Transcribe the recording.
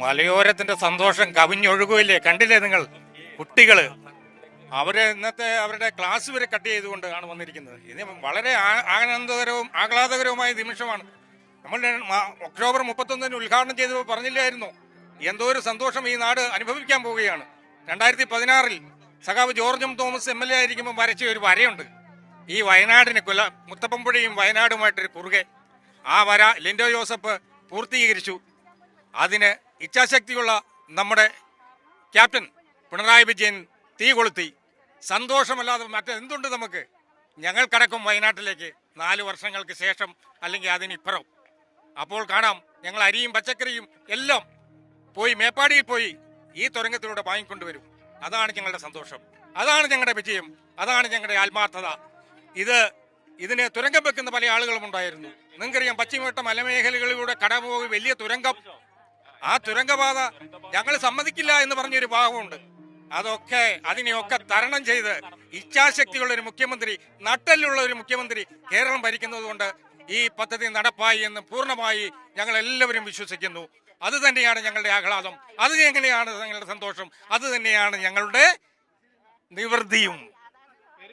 മലയോരത്തിന്റെ സന്തോഷം കവിഞ്ഞൊഴുകുകയില്ലേ? കണ്ടില്ലേ നിങ്ങൾ? കുട്ടികള് ഇന്നത്തെ അവരുടെ ക്ലാസ് വരെ കട്ട് ചെയ്തുകൊണ്ട് ആണ് വന്നിരിക്കുന്നത്. ഇത് വളരെ ആനന്ദകരവും ആഹ്ലാദകരവുമായ നിമിഷമാണ്. നമ്മൾ ഒക്ടോബർ 31 ഉദ്ഘാടനം ചെയ്തപ്പോൾ പറഞ്ഞില്ലായിരുന്നു എന്തോ ഒരു സന്തോഷം ഈ നാട് അനുഭവിക്കാൻ പോവുകയാണ്. 2016 സഖാവ് ജോർജ് തോമസ് MLA ആയിരിക്കുമ്പോൾ വരച്ച ഒരു വരയുണ്ട്. ഈ വയനാടിന് മുത്തപ്പമ്പുഴയും വയനാടുമായിട്ടൊരു കുറുകെ ആ വര ലിൻഡോ ജോസഫ് പൂർത്തീകരിച്ചു. അതിന് ഇച്ഛാശക്തിയുള്ള നമ്മുടെ ക്യാപ്റ്റൻ പിണറായി വിജയൻ തീ കൊളുത്തി. സന്തോഷമല്ലാതെ മറ്റെന്തുണ്ട് നമുക്ക്? ഞങ്ങൾ കടക്കും വയനാട്ടിലേക്ക് 4 വർഷങ്ങൾക്ക് ശേഷം, അല്ലെങ്കിൽ അതിനിപ്പുറം. അപ്പോൾ കാണാം, ഞങ്ങൾ അരിയും പച്ചക്കറിയും എല്ലാം പോയി മേപ്പാടിയിൽ പോയി ഈ തുരങ്കത്തിലൂടെ വാങ്ങിക്കൊണ്ടുവരും. അതാണ് ഞങ്ങളുടെ സന്തോഷം, അതാണ് ഞങ്ങളുടെ വിജയം, അതാണ് ഞങ്ങളുടെ ആത്മാർത്ഥത. ഇതിന് തുരങ്കം വെക്കുന്ന പല ആളുകളും ഉണ്ടായിരുന്നു. നിങ്ങൾക്കറിയാം, പശ്ചിമഘട്ട മലമേഖലകളിലൂടെ കടന്നുപോയി വലിയ തുരങ്കം. ആ തുരങ്കപാത ഞങ്ങൾ സമ്മതിക്കില്ല എന്ന് പറഞ്ഞൊരു ഭാഗമുണ്ട്. അതിനെയൊക്കെ തരണം ചെയ്ത് ഇച്ഛാശക്തിയുള്ള ഒരു മുഖ്യമന്ത്രി, നട്ടലുള്ള ഒരു മുഖ്യമന്ത്രി കേരളം ഭരിക്കുന്നത് കൊണ്ട് ഈ പദ്ധതി നടപ്പായി എന്ന് പൂർണ്ണമായി ഞങ്ങൾ എല്ലാവരും വിശ്വസിക്കുന്നു. അത് തന്നെയാണ് ഞങ്ങളുടെ ആഹ്ലാദം, അത് തന്നെയാണ് ഞങ്ങളുടെ സന്തോഷം, അത് തന്നെയാണ് ഞങ്ങളുടെ നിവൃത്തിയും.